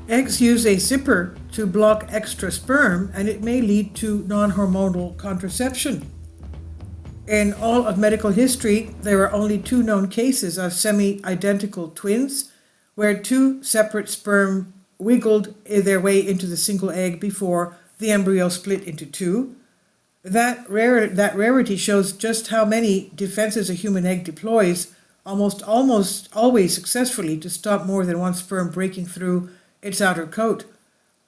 Eggs use a zipper to block extra sperm, and it may lead to non-hormonal contraception. In all of medical history, there are only two known cases of semi-identical twins where two separate sperm wiggled their way into the single egg before the embryo split into two. That rarity shows just how many defenses a human egg deploys, almost always successfully, to stop more than one sperm breaking through its outer coat.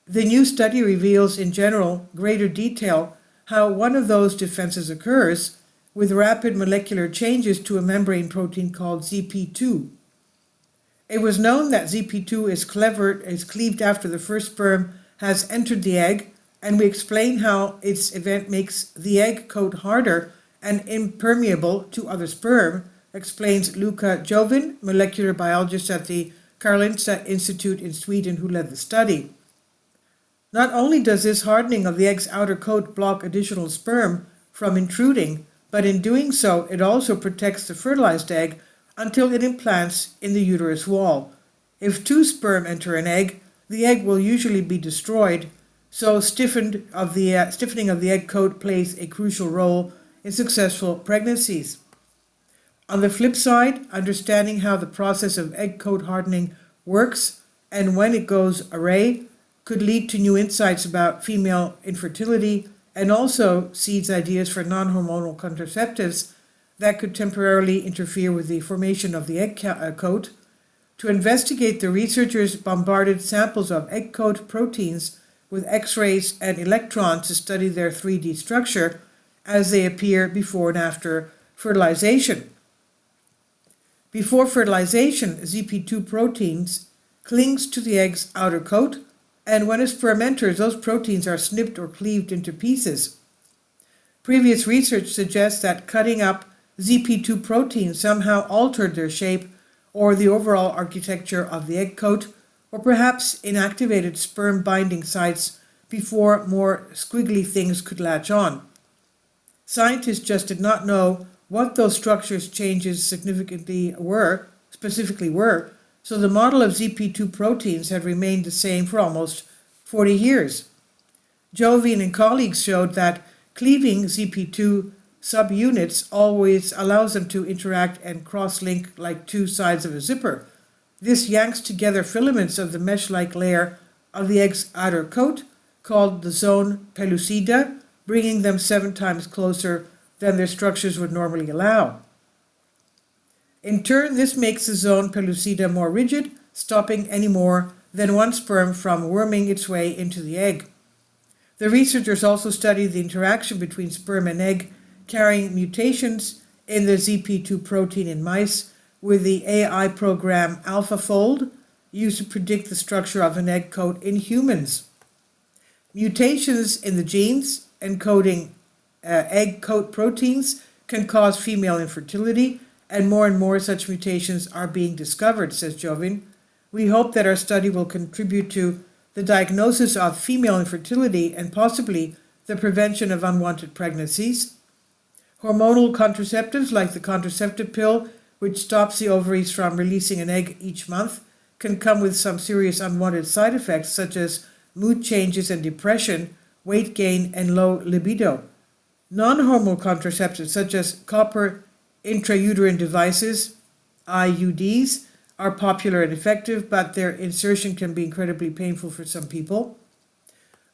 The new study reveals in general greater detail how one of those defenses occurs with rapid molecular changes to a membrane protein called ZP2. It was known that ZP2 is cleaved after the first sperm has entered the egg, and we explain how its event makes the egg coat harder and impermeable to other sperm, explains Luca Jovin, molecular biologist at the Karolinska Institute in Sweden, who led the study. Not only does this hardening of the egg's outer coat block additional sperm from intruding, but in doing so, it also protects the fertilized egg until it implants in the uterus wall. If two sperm enter an egg, the egg will usually be destroyed, so stiffening of the egg coat plays a crucial role in successful pregnancies. On the flip side, understanding how the process of egg coat hardening works and when it goes awry could lead to new insights about female infertility, and also seeds ideas for non-hormonal contraceptives that could temporarily interfere with the formation of the egg coat. To investigate, the researchers bombarded samples of egg coat proteins with X-rays and electrons to study their 3D structure as they appear before and after fertilization. Before fertilization, ZP2 proteins clings to the egg's outer coat, and when a sperm enters, those proteins are snipped or cleaved into pieces. Previous research suggests that cutting up ZP2 proteins somehow altered their shape or the overall architecture of the egg coat, or perhaps inactivated sperm binding sites before more squiggly things could latch on. Scientists just did not know what those structures changes specifically were, so the model of ZP2 proteins had remained the same for almost 40 years. Jovin and colleagues showed that cleaving ZP2 subunits always allows them to interact and cross-link like two sides of a zipper. This yanks together filaments of the mesh-like layer of the egg's outer coat, called the zone pellucida, bringing them 7 times closer than their structures would normally allow. In turn, this makes the zone pellucida more rigid, stopping any more than one sperm from worming its way into the egg. The researchers also studied the interaction between sperm and egg carrying mutations in the ZP2 protein in mice with the AI program AlphaFold, used to predict the structure of an egg coat in humans. Mutations in the genes encoding egg coat proteins can cause female infertility, and more such mutations are being discovered, says Jovin. We hope that our study will contribute to the diagnosis of female infertility and possibly the prevention of unwanted pregnancies. Hormonal contraceptives like the contraceptive pill, which stops the ovaries from releasing an egg each month, can come with some serious unwanted side effects such as mood changes and depression, weight gain, and low libido. Non-hormonal contraceptives such as copper intrauterine devices, IUDs, are popular and effective, but their insertion can be incredibly painful for some people.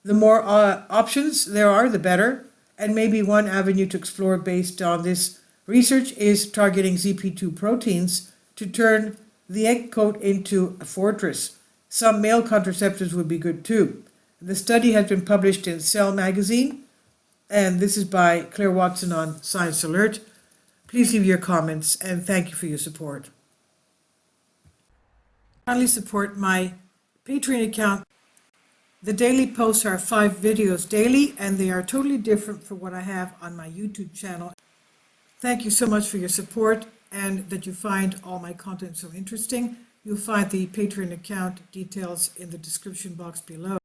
The more options there are, the better, and maybe one avenue to explore based on this research is targeting ZP2 proteins to turn the egg coat into a fortress. Some male contraceptives would be good too. The study has been published in Cell magazine, and this is by Claire Watson on Science Alert. Please leave your comments, and thank you for your support. Kindly support my Patreon account. The daily posts are 5 videos daily, and they are totally different from what I have on my YouTube channel. Thank you so much for your support and that you find all my content so interesting. You'll find the Patreon account details in the description box below.